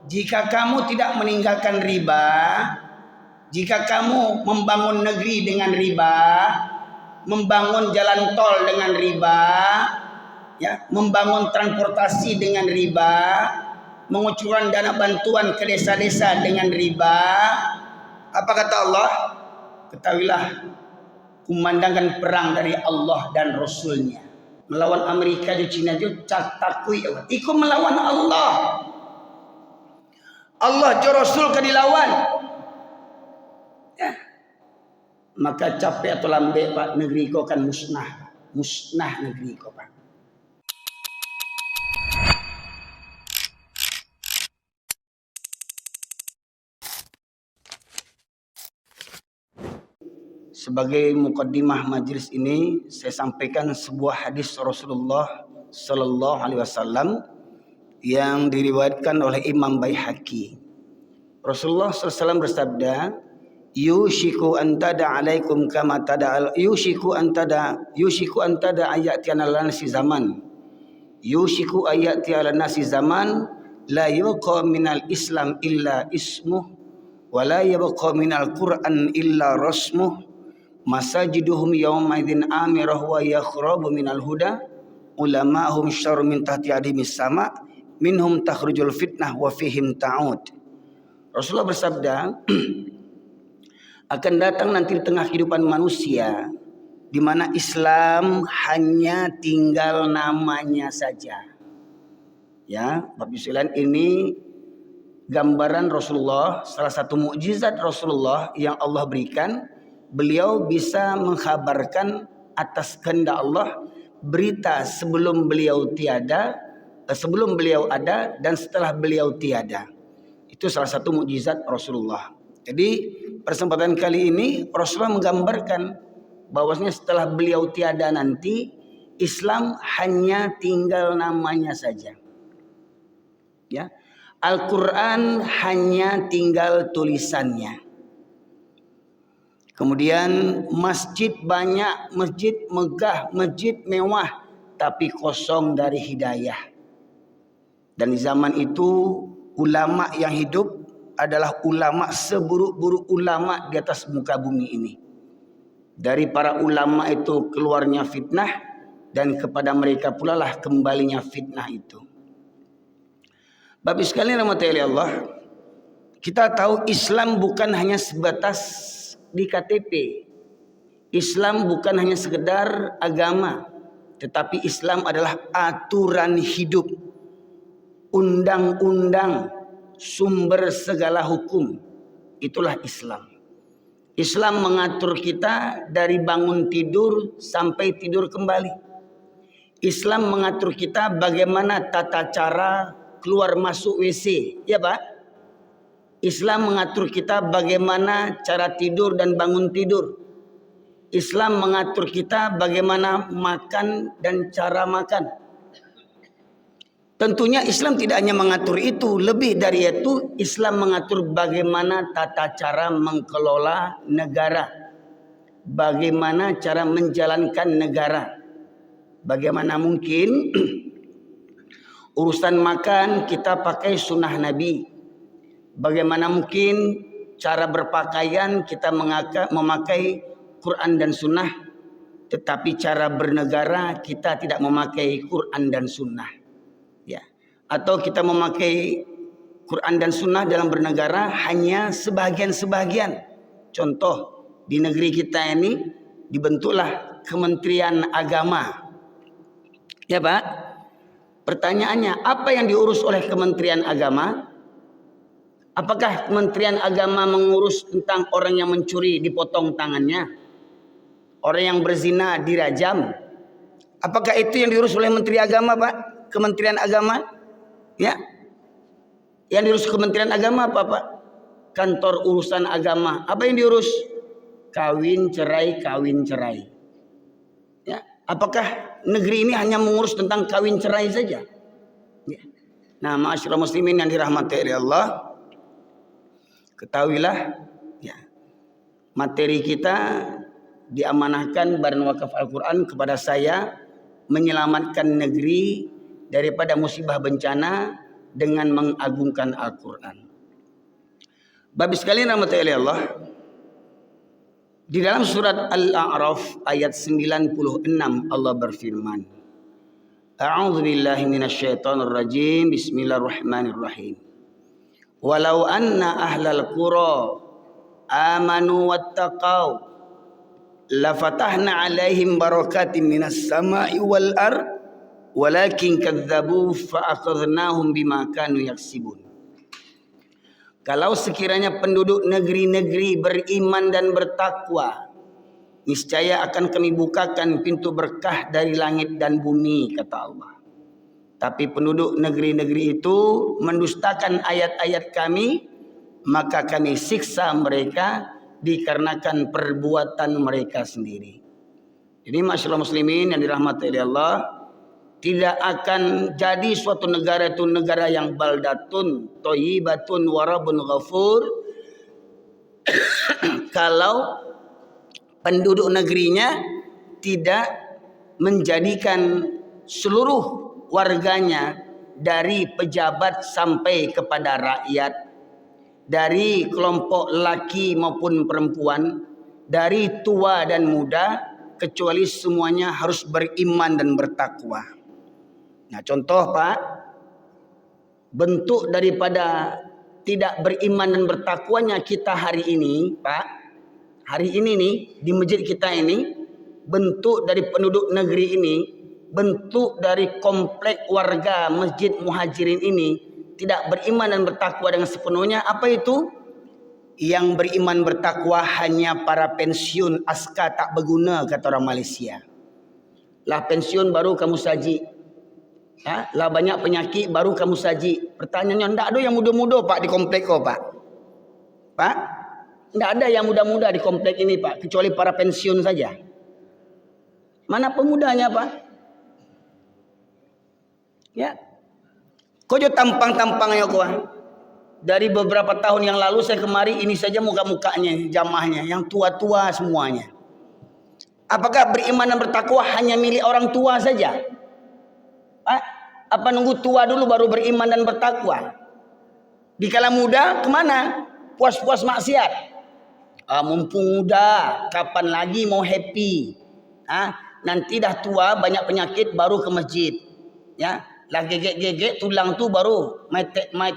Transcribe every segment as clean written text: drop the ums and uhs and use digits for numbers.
jika kamu tidak meninggalkan riba, jika kamu membangun negeri dengan riba, membangun jalan tol dengan riba, ya, membangun transportasi dengan riba, mengucurkan dana bantuan ke desa-desa dengan riba, apa kata Allah? Ketahuilah, kumandangkan perang dari Allah dan Rasulnya. Melawan Amerika di Cina itu takui, ikut melawan Allah. Allah jo Rasul ke dilawan, ya. Maka capek atau lambe Pak, negeri kau akan musnah. Musnah negeri kau Pak. Sebagai mukaddimah majlis ini, saya sampaikan sebuah hadis Rasulullah Sallallahu Alaihi Wasallam yang diriwayatkan oleh Imam Baihaqi. Rasulullah SAW bersabda, yushiku antada alaikum kama tada yushiku antada ayati ala nasi zaman, yushiku ayati ala nasi zaman, la yabqa minal islam illa ismuh, wa la yabqa minal quran illa rasmuh, masajiduhum yawma idzin amirah wa yakhrabu minal huda, ulama'hum syarru min tahti adimis sama, minhum takhrujul fitnah wa fihim ta'ud. Rasulullah bersabda, akan datang nanti di tengah kehidupan manusia di mana Islam hanya tinggal namanya saja. Ya, Bapak sekalian, ini gambaran Rasulullah, salah satu mukjizat Rasulullah yang Allah berikan. Beliau bisa mengkhabarkan atas kehendak Allah berita sebelum beliau tiada, sebelum beliau ada dan setelah beliau tiada. Itu salah satu mukjizat Rasulullah. Jadi kesempatan kali ini Rasulullah menggambarkan bahwasanya setelah beliau tiada nanti Islam hanya tinggal namanya saja. Ya. Al-Qur'an hanya tinggal tulisannya. Kemudian masjid banyak, masjid megah, masjid mewah, tapi kosong dari hidayah. Dan di zaman itu ulama yang hidup adalah ulama seburuk-buruk ulama di atas muka bumi ini. Dari para ulama itu keluarnya fitnah, dan kepada mereka pula lah kembalinya fitnah itu. Bapak sekalian rahmatullahi Allah, kita tahu Islam bukan hanya sebatas di KTP. Islam bukan hanya sekedar agama, tetapi Islam adalah aturan hidup, undang-undang, sumber segala hukum. Itulah Islam. Islam mengatur kita dari bangun tidur sampai tidur kembali. Islam mengatur kita bagaimana tata cara keluar masuk WC, ya Pak? Islam mengatur kita bagaimana cara tidur dan bangun tidur. Islam mengatur kita bagaimana makan dan cara makan. Tentunya Islam tidak hanya mengatur itu, lebih dari itu Islam mengatur bagaimana tata cara mengelola negara, bagaimana cara menjalankan negara. Bagaimana mungkin urusan makan kita pakai sunnah Nabi, bagaimana mungkin cara berpakaian kita memakai Quran dan sunnah, tetapi cara bernegara kita tidak memakai Quran dan sunnah. Ya. Atau kita memakai Quran dan sunnah dalam bernegara hanya sebagian-sebagian. Contoh, di negeri kita ini dibentuklah Kementerian Agama. Ya Pak, pertanyaannya, apa yang diurus oleh Kementerian Agama? Apakah Kementerian Agama mengurus tentang orang yang mencuri dipotong tangannya? Orang yang berzina dirajam? Apakah itu yang diurus oleh Menteri Agama Pak? Kementerian Agama, ya, yang diurus Kementerian Agama apa Pak? Kantor urusan agama. Apa yang diurus? Kawin cerai, kawin cerai. Ya, apakah negeri ini hanya mengurus tentang kawin cerai saja? Ya. Nah, ma'asyiral muslimin yang dirahmati oleh Allah, ketahuilah, ya, materi kita diamanahkan Badan Wakaf Al-Quran kepada saya menyelamatkan negeri daripada musibah bencana dengan mengagungkan Al-Quran. Bapak sekalian rahmati Allah, di dalam surat Al-A'raf ayat 96 Allah berfirman, A'udzu billahi minasyaitonir rajim. Bismillahirrahmanirrahim. Walau anna ahlal qura amanu wattaqau lafatahna alaihim barakatim minas sama'i wal ard walakin kadzabu fa akhadnahum bima kanu yaksibun. Kalau sekiranya penduduk negeri-negeri beriman dan bertakwa, niscaya akan kami bukakan pintu berkah dari langit dan bumi, kata Allah. Tapi penduduk negeri-negeri itu mendustakan ayat-ayat kami, maka kami siksa mereka dikarenakan perbuatan mereka sendiri. Jadi masyaallah muslimin yang dirahmati oleh Allah, tidak akan jadi suatu negara itu negara yang baldatun thayyibatun wa rabbun ghafur kalau penduduk negerinya tidak menjadikan seluruh warganya dari pejabat sampai kepada rakyat, dari kelompok laki maupun perempuan, dari tua dan muda, kecuali semuanya harus beriman dan bertakwa. Nah, contoh Pak, bentuk daripada tidak beriman dan bertakwanya kita hari ini, Pak, hari ini nih di masjid kita ini, bentuk dari penduduk negeri ini, bentuk dari komplek warga Masjid Muhajirin ini tidak beriman dan bertakwa dengan sepenuhnya. Apa itu? Yang beriman bertakwa hanya para pensiun aska tak berguna, kata orang Malaysia. Lah pensiun baru kamu saji. Ya, lah banyak penyakit baru kamu saji. Pertanyaannya, tidak ada yang muda-muda Pak di komplek kau Pak. Pak, tidak ada yang muda-muda di komplek ini Pak, kecuali para pensiun saja. Mana pemudanya Pak? Ya, kau jo tampang-tampangnya kau. Dari beberapa tahun yang lalu saya kemari, ini saja muka-mukanya, jamaahnya, yang tua-tua semuanya. Apakah beriman dan bertakwa hanya milik orang tua saja? Apa nunggu tua dulu baru beriman dan bertakwa? Dikala muda kemana? Puas-puas maksiat. Mumpung muda, kapan lagi mau happy? Nanti dah tua banyak penyakit baru ke masjid. Ya, lah gegek-gegek tulang tu baru mai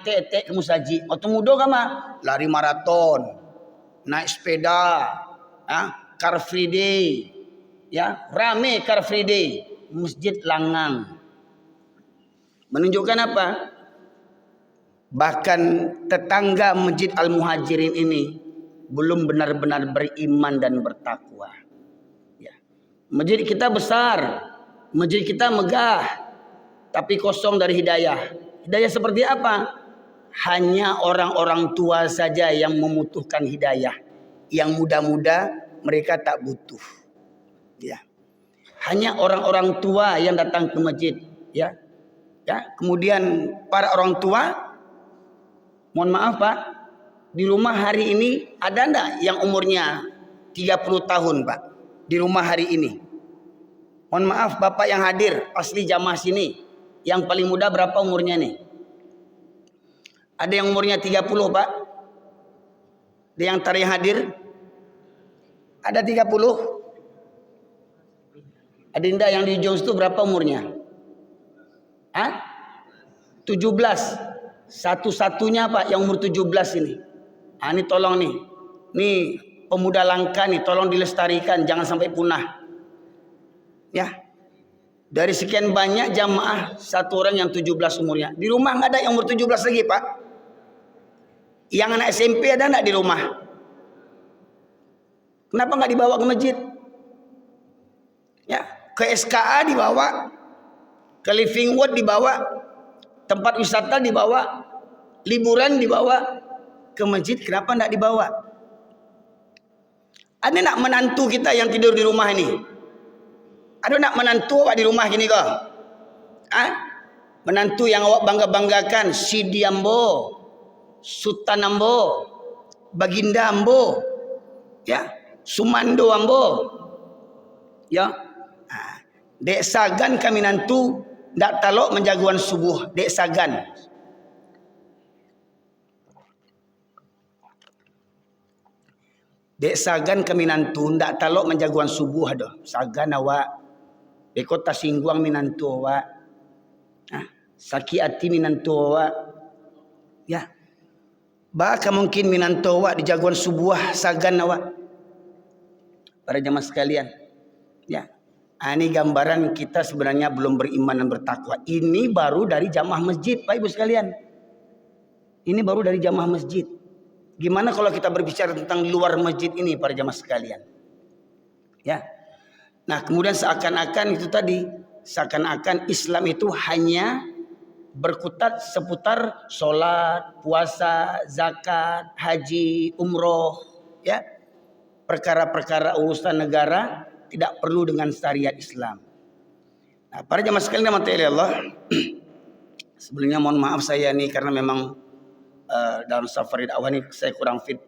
tek ke musaji. Waktu muda kama lari maraton, naik sepeda, car free day. Ya, rame car free day, masjid langang. Menunjukkan apa? Bahkan tetangga Masjid Al-Muhajirin ini belum benar-benar beriman dan bertakwa. Ya. Masjid kita besar, masjid kita megah, tapi kosong dari hidayah. Hidayah seperti apa? Hanya orang-orang tua saja yang membutuhkan hidayah. Yang muda-muda mereka tak butuh. Ya. Hanya orang-orang tua yang datang ke masjid. Ya. Ya, kemudian para orang tua, mohon maaf Pak, di rumah hari ini ada enggak yang umurnya 30 tahun Pak? Di rumah hari ini. Mohon maaf Bapak yang hadir, asli jamaah sini, yang paling muda berapa umurnya nih? Ada yang umurnya 30 Pak? Ada yang tadi hadir? Ada 30? Ada enggak yang di ujung itu berapa umurnya? 17. Satu-satunya Pak yang umur 17 ini. Ini tolong nih. Nih pemuda langka nih, tolong dilestarikan, jangan sampai punah. Ya. Dari sekian banyak jamaah, satu orang yang 17 umurnya. Di rumah nggak ada yang umur 17 lagi Pak. Yang anak SMP ada nggak di rumah? Kenapa nggak dibawa ke masjid? Ya, ke SKA dibawa. Ke Living World dibawa, tempat wisata dibawa, liburan dibawa, ke masjid kenapa tidak dibawa? Ada nak menantu kita yang tidur di rumah ini? Ada nak menantu awak di rumah gini kok? Menantu yang awak bangga-banggakan, Sidi Ambo, Sultan Ambo, Baginda Ambo, ya, Sumando Ambo, ya. Dek Sagan kami nantu ndak talok menjaguan subuh, Dek Sagan. Dek sagan ke minantu ndak talok menjaguan subuh ado. Sagan awak. Beko tasingguang minantu awak. Sakit hati minantu awak. Ya. Bahkan mungkin minantu awak di jaguan subuh sagan awak. Para jamaah sekalian. Ya. Ini gambaran kita sebenarnya belum beriman dan bertakwa. Ini baru dari jamaah masjid, Pak Ibu sekalian. Ini baru dari jamaah masjid. Gimana kalau kita berbicara tentang luar masjid ini para jamaah sekalian? Ya. Nah, kemudian seakan-akan itu tadi, seakan-akan Islam itu hanya berkutat seputar sholat, puasa, zakat, haji, umroh, ya. Perkara-perkara urusan negara tidak perlu dengan syariat Islam. Nah, para jamaah sekalian mata Allah, sebelumnya mohon maaf saya nih karena memang dalam safari dakwah ini saya kurang fit.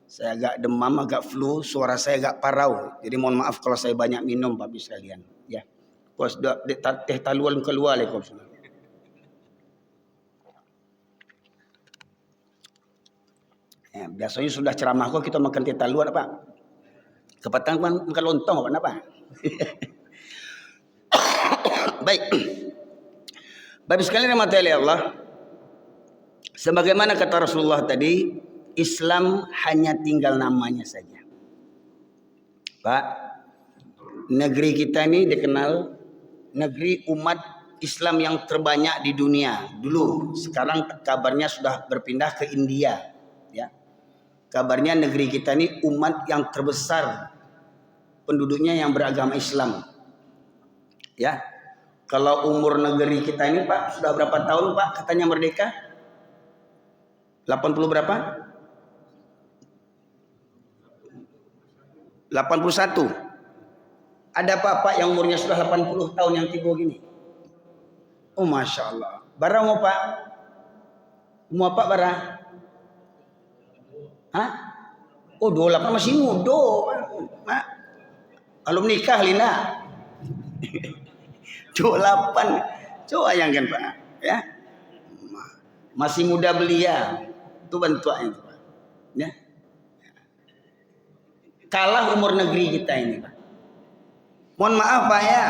Saya agak demam, agak flu, suara saya agak parau. Jadi mohon maaf kalau saya banyak minum Bapak Ibu sekalian. Ya. Kos teh taluan keluar lekom. Ya, biasanya sudah ceramah kok kita makan teh taluan apa? Kepatang makan lontong apa apa? Baik. Bapak Ibu sekalian rahmati Allah. Sebagaimana kata Rasulullah tadi, Islam hanya tinggal namanya saja. Pak, negeri kita ini dikenal negeri umat Islam yang terbanyak di dunia. Dulu, sekarang kabarnya sudah berpindah ke India. Ya, kabarnya negeri kita ini umat yang terbesar penduduknya yang beragama Islam. Ya, kalau umur negeri kita ini Pak sudah berapa tahun Pak katanya merdeka? 80 berapa? 81. Ada Pak yang umurnya sudah 80 tahun yang tiba gini? Oh Masya Allah. Bara mau Pak? Mau apa bara? Hah? Oh 28 masih muda. Kalau menikah Lina. 28. Coba bayangkan Pak. Ya. Masih muda belia. Itu bentuknya itu Pak. Ya. Kalah umur negeri kita ini Pak. Mohon maaf Pak ya.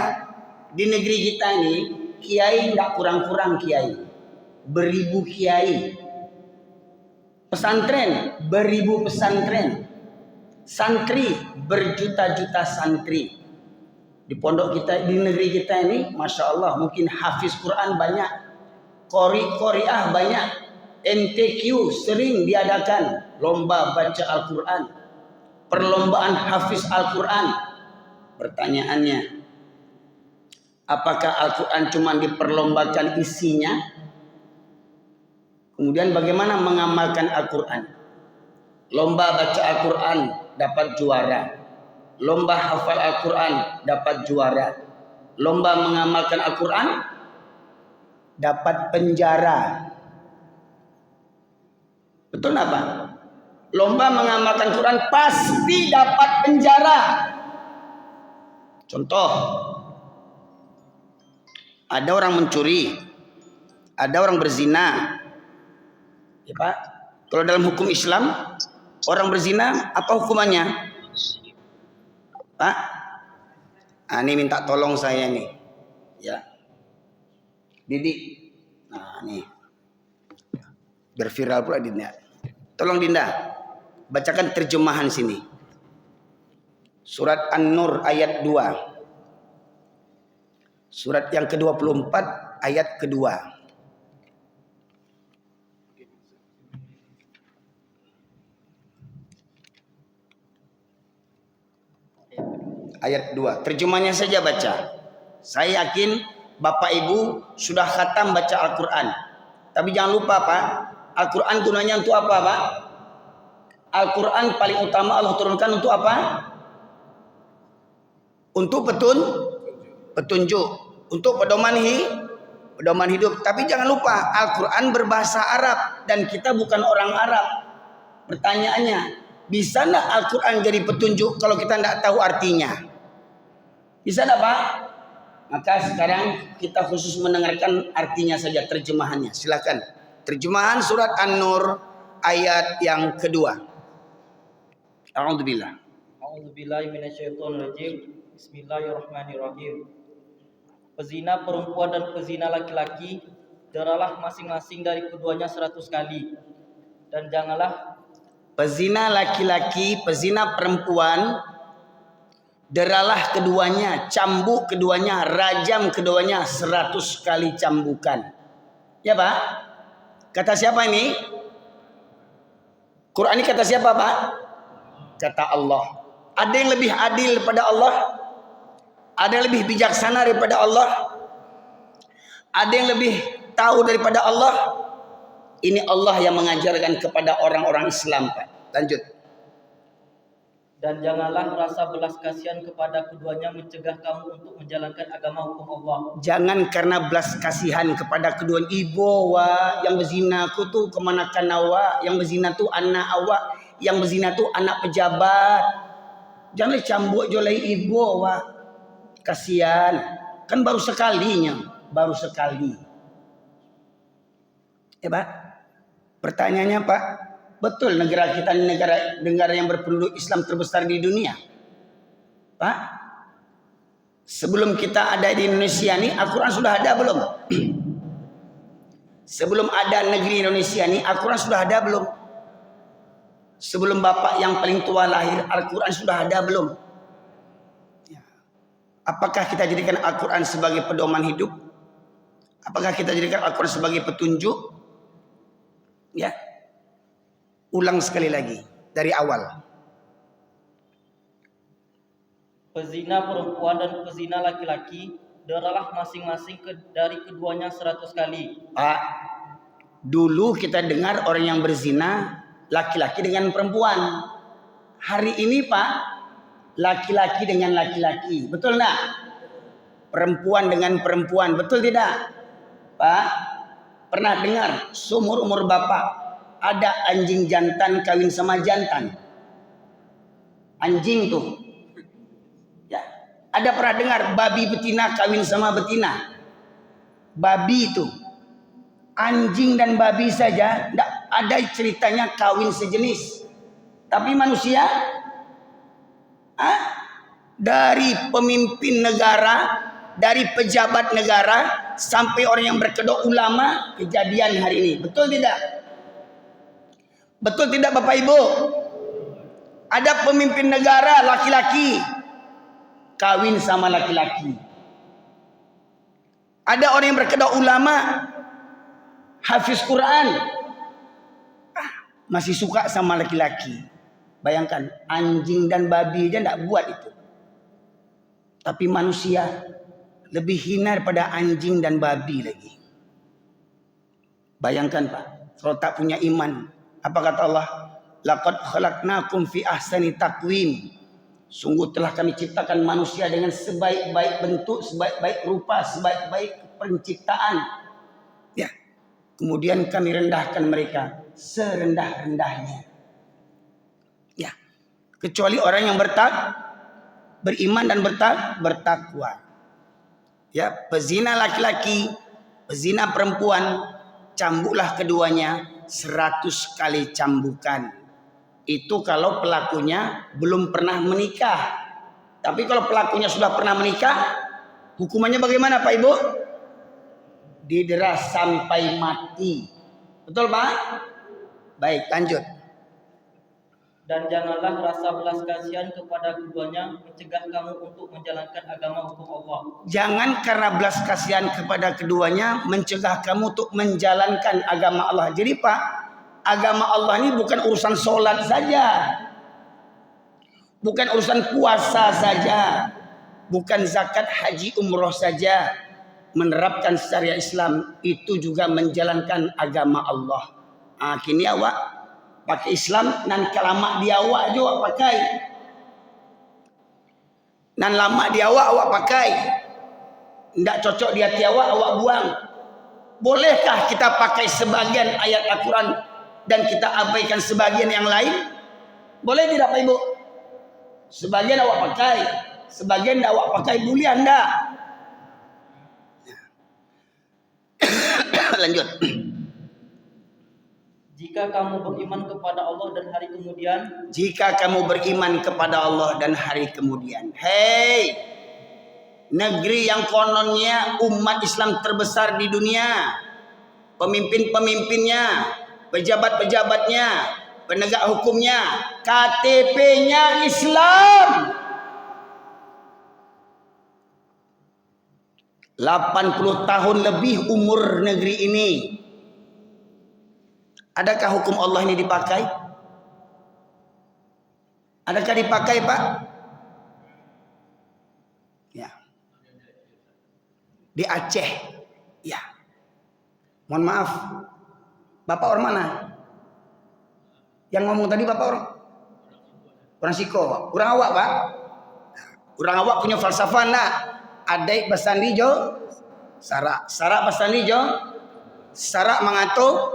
Di negeri kita ini kiai enggak kurang-kurang kiai. Beribu kiai. Pesantren beribu pesantren. Santri berjuta-juta santri. Di pondok kita, di negeri kita ini Masya Allah mungkin hafiz Quran banyak. Qori'ah banyak. MTQ sering diadakan lomba baca Al-Quran, perlombaan hafiz Al-Quran. Pertanyaannya, apakah Al-Quran cuma diperlombakan isinya? Kemudian bagaimana mengamalkan Al-Quran? Lomba baca Al-Quran dapat juara, lomba hafal Al-Quran dapat juara, lomba mengamalkan Al-Quran dapat penjara. Betul apa? Lomba mengamalkan Quran pasti dapat penjara. Contoh, ada orang mencuri, ada orang berzina. Ya Pak, kalau dalam hukum Islam orang berzina apa hukumannya? Pak, ini minta tolong saya nih, ya, Didi. Nah nih, berviral pula Dinda. Tolong Dinda, bacakan terjemahan sini. Surat An-Nur ayat 2. Surat yang ke-24 ayat kedua. Ayat 2. Terjemahnya saja baca. Saya yakin Bapak Ibu sudah khatam baca Al-Quran. Tapi jangan lupa Pak, Al-Quran gunanya untuk apa Pak? Al-Quran paling utama Allah turunkan untuk apa? Untuk petunjuk. Untuk pedoman hidup. Tapi jangan lupa Al-Quran berbahasa Arab. Dan kita bukan orang Arab. Pertanyaannya, bisa enggak Al-Quran jadi petunjuk kalau kita enggak tahu artinya? Bisa enggak Pak? Maka sekarang kita khusus mendengarkan artinya saja, terjemahannya. Silakan. Terjemahan surat An-Nur ayat yang kedua. A'udzubillah. A'udzubillahi minasyaitonirrajim. Bismillahirrahmanirrahim. Pezina perempuan dan pezina laki-laki, deralah masing-masing dari keduanya 100 kali. Dan janganlah Pezina laki-laki, pezina perempuan, deralah keduanya, cambuk keduanya, rajam keduanya 100 kali cambukan. Ya Pak? Kata siapa ini? Quran ini kata siapa Pak? Kata Allah. Ada yang lebih adil daripada Allah? Ada yang lebih bijaksana daripada Allah? Ada yang lebih tahu daripada Allah? Ini Allah yang mengajarkan kepada orang-orang Islam Pak. Lanjut. dan janganlah rasa belas kasihan kepada keduanya mencegah kamu untuk menjalankan agama hukum Allah. Jangan karena belas kasihan kepada kedua ibu wa yang berzina ku tu kemanakan awak, yang berzina tu anak awak, yang berzina tu anak pejabat. Jangan cambuk jolai ibu wa. Kasihan. Kan baru sekalinya, baru sekali. Ya Pak. Pertanyaannya Pak, betul negara kita ini negara yang berpenduduk Islam terbesar di dunia? Pak, sebelum kita ada di Indonesia ini, Al-Quran sudah ada belum? Sebelum ada negeri Indonesia ini, Al-Quran sudah ada belum? Sebelum Bapak yang paling tua lahir, Al-Quran sudah ada belum? Apakah kita jadikan Al-Quran sebagai pedoman hidup? Apakah kita jadikan Al-Quran sebagai petunjuk? Ya, ulang sekali lagi dari awal. Pezina perempuan dan pezina laki-laki, deralah masing-masing dari keduanya 100 kali. Pak, dulu kita dengar orang yang berzina laki-laki dengan perempuan. Hari ini Pak, laki-laki dengan laki-laki. Betul enggak? Perempuan dengan perempuan. Betul tidak? Pak, pernah dengar seumur umur Bapak ada anjing jantan kawin sama jantan? Anjing tuh. Ya. Ada pernah dengar babi betina kawin sama betina? Babi itu. Anjing dan babi saja tidak ada ceritanya kawin sejenis. Tapi manusia dari pemimpin negara, dari pejabat negara sampai orang yang berkedok ulama, kejadian hari ini. Betul tidak? Betul tidak Bapak Ibu? Ada pemimpin negara laki-laki kawin sama laki-laki. Ada orang yang berkedok ulama, hafiz Quran, masih suka sama laki-laki. Bayangkan, anjing dan babi aja tidak buat itu. Tapi manusia lebih hina daripada anjing dan babi lagi. Bayangkan Pak, kalau tak punya iman, apa kata Allah? Laqad khalaqnakum fi ahsani taqwim. Sungguh telah kami ciptakan manusia dengan sebaik-baik bentuk, sebaik-baik rupa, sebaik-baik penciptaan. Ya. Kemudian kami rendahkan mereka serendah-rendahnya. Ya. Kecuali orang yang beriman dan bertakwa. Ya, pezina laki-laki, pezina perempuan, cambuklah keduanya 100 kali cambukan. Itu kalau pelakunya belum pernah menikah. Tapi kalau pelakunya sudah pernah menikah, hukumannya bagaimana Pak Ibu? Didera sampai mati. Betul Pak? Baik, lanjut. Dan janganlah rasa belas kasihan kepada keduanya mencegah kamu untuk menjalankan agama hukum Allah. Jangan karena belas kasihan kepada keduanya mencegah kamu untuk menjalankan agama Allah. Jadi Pak, agama Allah ini bukan urusan sholat saja, bukan urusan puasa saja, bukan zakat, haji, umroh saja. Menerapkan syariat Islam itu juga menjalankan agama Allah. Kini awak pakai Islam nan lama di awak juga pakai. Nan lama di awak pakai. Tidak cocok di hati awak buang. Bolehkah kita pakai sebagian ayat Al-Quran dan kita abaikan sebagian yang lain? Boleh tidak Pak Ibu? Sebagian awak pakai, sebagian tidak awak pakai, boleh anda? Lanjut. Jika kamu beriman kepada Allah dan hari kemudian, jika kamu beriman kepada Allah dan hari kemudian. Hei, negeri yang kononnya umat Islam terbesar di dunia, pemimpin-pemimpinnya, pejabat-pejabatnya, penegak hukumnya, KTP-nya Islam. 80 tahun lebih umur negeri ini. Adakah hukum Allah ini dipakai? Adakah dipakai, Pak? Ya. Di Aceh. Ya. Mohon maaf. Bapak orang mana? Yang ngomong tadi Bapak orang Siko. Orang awak, Pak. Orang awak punya falsafah nak. Adai basandi jo sarak. Sarak basandi jo sarak mengatur.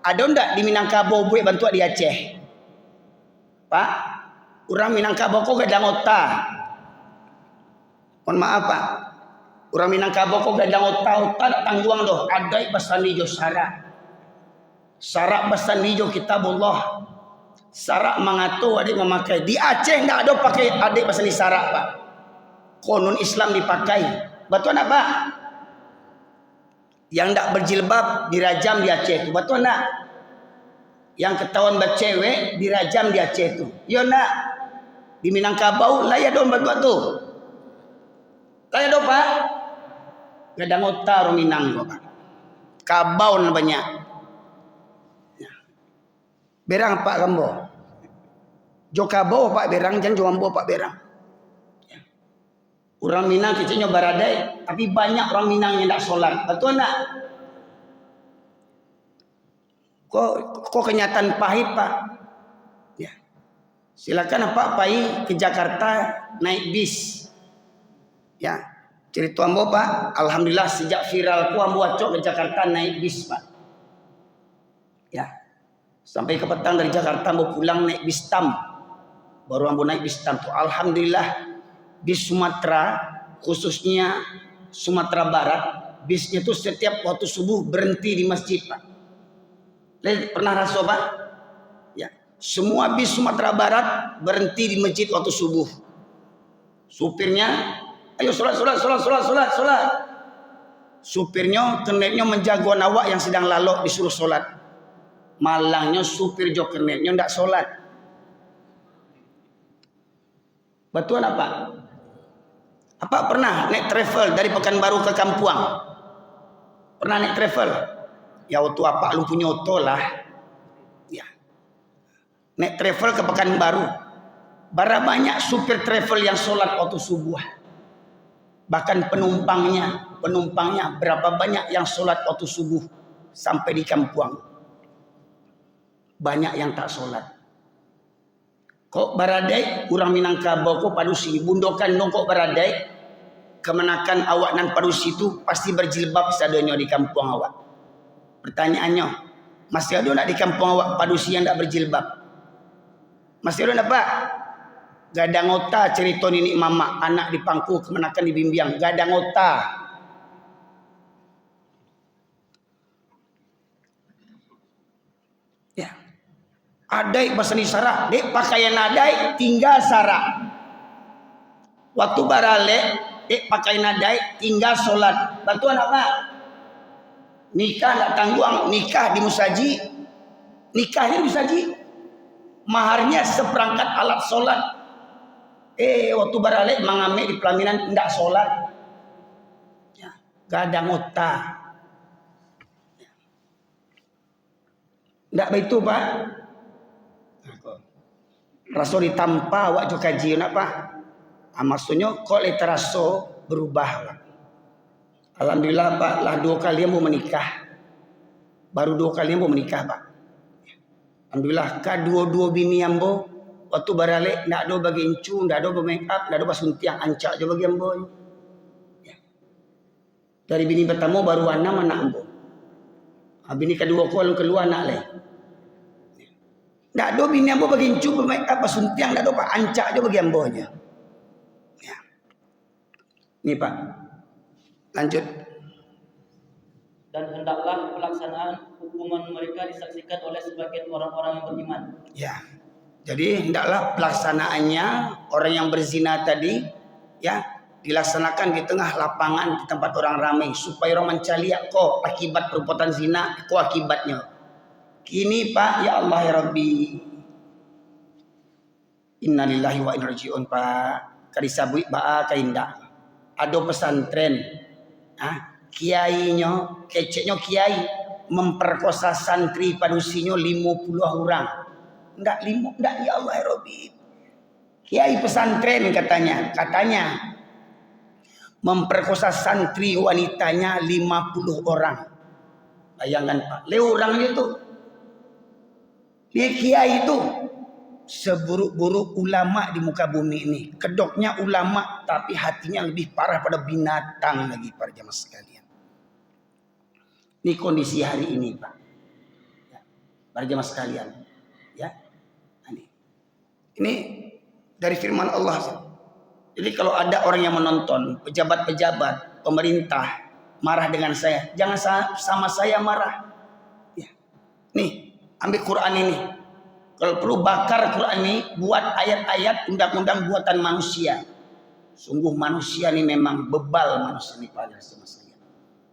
Ada ndak di Minangkabau buat bantu di Aceh? Pak, orang Minangkabau kok gadang otak. Mohon maaf, Pak. Orang Minangkabau kok gadang otak tak tangguang doh. Ada basani jo sarak. Sarak basani jo kitabullah. Sarak mengatur adik memakai. Di Aceh ndak ada pakai adik basani sarak, Pak. Konon Islam dipakai. Betul nak, Pak? Yang tak berjilbab dirajam di Aceh itu. Betul nak? Yang ketahuan bercewek dirajam di Aceh itu. Ya nak? Di Minangkabau layak dong buat tu. Layak dong, Pak? Gadang otak orang Minang, Pak. Kabau banyak. Berang Pak Gambo. Jo kabau Pak berang, jangan jo ambo Pak berang. Orang Minang kecilnya baradai, tapi banyak orang Minang yang tak solat. Betul tak? Kok kenyataan pahit, Pak? Ya. Silakan Pak pergi ke Jakarta naik bis. Ya. Cerita ambo Pak, alhamdulillah sejak viral ku ambo acok ke Jakarta naik bis, Pak. Ya. Sampai ke petang dari Jakarta ambo pulang naik bis TAM. Baru ambo naik bis TAM tuh. Alhamdulillah di Sumatera, khususnya Sumatera Barat, bisnya itu setiap waktu subuh berhenti di masjid, Pak. Pernah rasa, Pak? Ya, semua bis Sumatera Barat berhenti di masjid waktu subuh. Supirnya, ayo sholat. Supirnya, kernetnya menjagoan awak yang sedang lalok disuruh sholat. Malangnya supir jo kernetnya ndak sholat. Betul apa? Apa pernah naik travel dari Pekanbaru ke Kampuang? Pernah naik travel? Ya waktu apa lu punya oto lah. Ya. Naik travel ke Pekanbaru. Berapa banyak supir travel yang sholat waktu subuh? Bahkan penumpangnya berapa banyak yang sholat waktu subuh sampai di Kampuang? Banyak yang tak sholat. Kok baradai orang Minangkabau kok padusi bundokan dong kok baradai kemenakan awak nan padusi itu pasti berjilbab sadonyo di kampung awak. Pertanyaannya, masih ada nak di kampung awak padusi yang tak berjilbab? Masih ada nak, Pak? Gadang ota cerita nenek mama anak di pangku kemenakan di Bimbiang, gadang ota. Ya. Adai basani sarak, dek pakaian adai tinggal sarak. Waktu barale, dek pakaian adai tinggal solat. Bantuan apa? Nikah tak tangguang, nikah di musaji. Nikahnya di musaji. Maharnya seperangkat alat solat. Waktu barale mangame di pelaminan tidak solat. Ya, gadang otak. Tidak begitu, Pak. Raso ditampa awak jo kaji nak, Pak. Maksudnya kok literaso berubah. Alhamdulillah, Pak, lah 2 kali mau menikah. Baru 2 kali mau menikah, Pak. Alhamdulillah, kedua-dua bini ambo waktu barale ndak ada bagi incu, ndak ada make up, ndak ada basuntiang ancak jo bagi ambo. Ya. Dari bini pertama baru 6 anak ambo. Bini kedua ko keluar anak le. Ndak ada bini ambo bagi incu, make up, basuntiang, ndak ada Pak, ancak jo bagi ambonya. Ya. Nih, Pak. Lanjut. Dan hendaklah pelaksanaan hukuman mereka disaksikan oleh sebagian orang-orang yang beriman. Ya. Jadi hendaklah pelaksanaannya orang yang berzina tadi ya dilaksanakan di tengah lapangan di tempat orang ramai supaya orang mencari kok akibat perbuatan zina, kok akibatnya. Kini Pak, ya Allah ya Rabbi. Innalillahi wa inna ilaihi raji'un Pak. Kadisabui baa kainda. Ada pesantren. Kiainya, keceknya kiai memperkosa santri padusinya 50 orang. Enggak ya Allah ya Rabbi. Kiai pesantren katanya memperkosa santri wanitanya 50 orang. Bayangkan Pak, orang itu. Dia kiai itu seburuk-buruk ulama di muka bumi ini. Kedoknya ulama tapi hatinya lebih parah pada binatang lagi para jamaah sekalian. Ini kondisi hari ini Pak. Ya, para jamaah sekalian. Ya. Ini dari firman Allah. Jadi kalau ada orang yang menonton, pejabat-pejabat, pemerintah marah dengan saya, jangan sama saya marah. Ya. Nih, ambil Quran ini. Kalau perlu bakar Quran ini, buat ayat-ayat undang-undang buatan manusia. Sungguh manusia ini memang bebal manusia ini pada semestinya.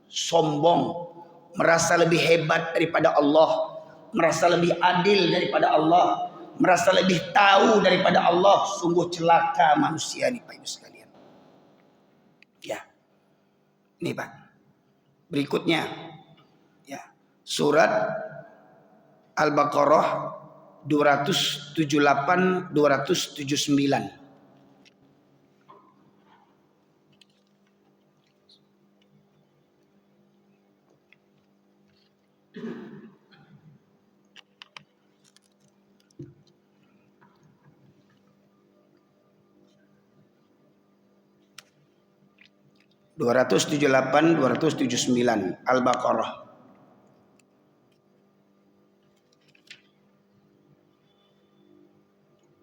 Sombong, merasa lebih hebat daripada Allah, merasa lebih adil daripada Allah, merasa lebih tahu daripada Allah. Sungguh celaka manusia ini Pak Ibu sekalian. Ya. Ini Pak. Berikutnya ya. Surat Al-Baqarah 278 279. (278 279) Al-Baqarah.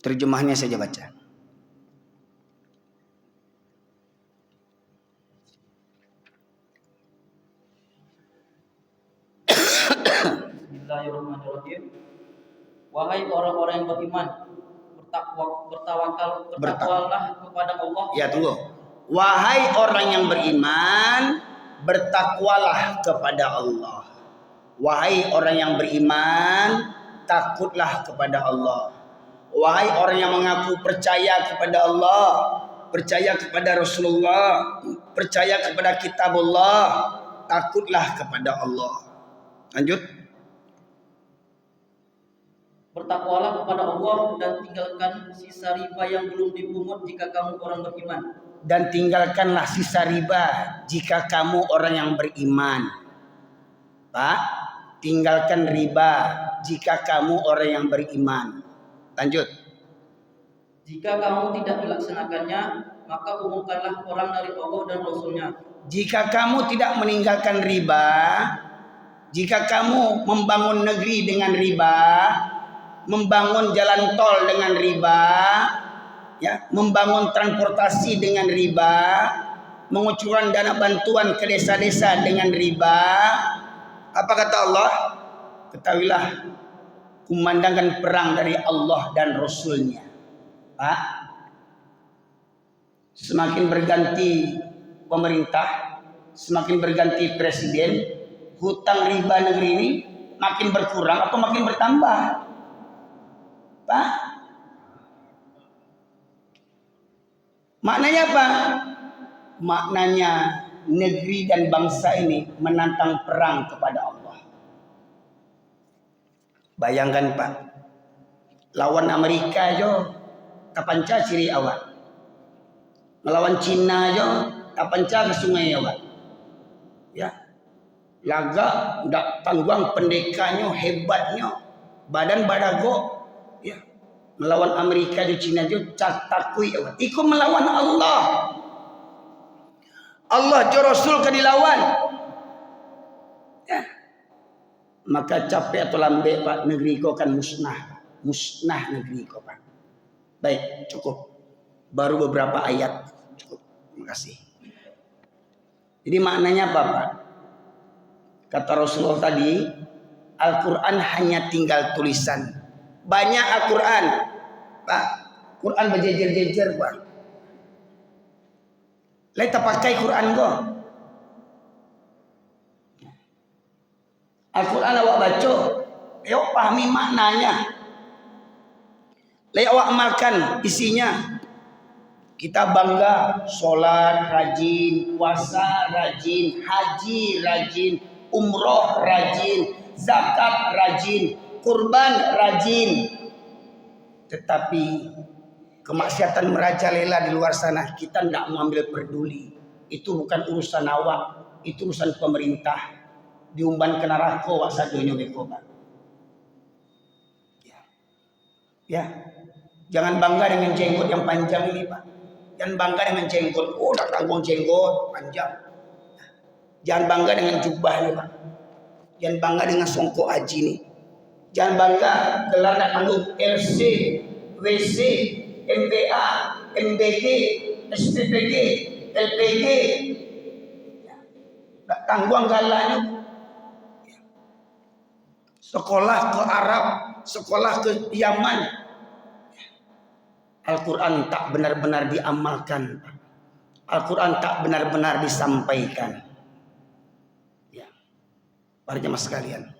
Terjemahnya saja baca. Bismillahirrahmanirrahim. Wahai orang-orang yang beriman, bertakwalah kepada Allah. Ya tunggu. Wahai orang yang beriman, bertakwalah kepada Allah. Wahai orang yang beriman, takutlah kepada Allah. Wahai orang yang mengaku percaya kepada Allah, percaya kepada Rasulullah, percaya kepada kitabullah, takutlah kepada Allah. Lanjut. Bertakwalah kepada Allah dan tinggalkan sisa riba yang belum dipungut jika kamu orang beriman. Dan tinggalkanlah sisa riba jika kamu orang yang beriman. Pak, tinggalkan riba jika kamu orang yang beriman. Lanjut. Jika kamu tidak melaksanakannya, maka umumkanlah orang dari Allah dan Rasulnya. Jika kamu tidak meninggalkan riba, jika kamu membangun negeri dengan riba, membangun jalan tol dengan riba, ya, membangun transportasi dengan riba, mengucurkan dana bantuan ke desa-desa dengan riba, apa kata Allah? Ketahuilah, kumandangkan perang dari Allah dan Rasulnya. Pak, semakin berganti pemerintah, semakin berganti presiden, hutang riba negeri ini makin berkurang atau makin bertambah? Pak, maknanya apa? Maknanya negeri dan bangsa ini menantang perang kepada Allah. Bayangkan Pak, lawan Amerika aja kapanca ciri awak, melawan Cina aja kapanca ke sungai awak, ya, laga ndak tangguang pendekanya hebatnya, badan badago, ya, melawan Amerika di Cina aja catakui awak, ikut melawan Allah. Allah jo Rasul ke dilawan, ya. Maka capek atau lambe Pak, negeri kau kan musnah negeri kau Pak. Baik, cukup. Baru beberapa ayat, cukup. Terima kasih. Jadi maknanya apa Pak? Kata Rasulullah tadi, Al-Quran hanya tinggal tulisan. Banyak Al-Quran, Pak. Quran berjejer-jejer, Pak. Kita pakai Quran kok. Al-Quran awak baca, awak pahami maknanya. Awak amalkan isinya. Kita bangga, sholat rajin, puasa rajin, haji rajin, umroh rajin, zakat rajin, kurban rajin. Tetapi kemaksiatan merajalela di luar sana kita tidak mengambil peduli. Itu bukan urusan awak, itu urusan pemerintah. Diumban ke neraka wak sadonya beko, Pak. Ya. Jangan bangga dengan jenggot yang panjang ini, Pak. Jangan bangga dengan jenggot. Oh, tak tanggung jenggot panjang. Jangan bangga dengan jubah ini, Pak. Jangan bangga dengan songkok haji ini. Jangan bangga gelar nak tanggung LC, WC, MBA, MBG, SPPG, LPG. Tak tanggung galanya. Sekolah ke Arab, sekolah ke Yaman. Al-Quran tak benar-benar diamalkan. Al-Quran tak benar-benar disampaikan. Ya. Para jemaah sekalian,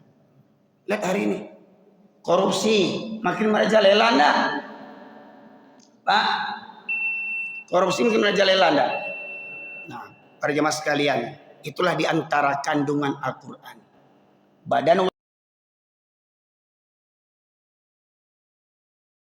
lihat hari ini korupsi makin merajalela anda, Pak. Korupsi makin merajalela anda. Nah, para jemaah sekalian, itulah diantara kandungan Al-Quran. Badan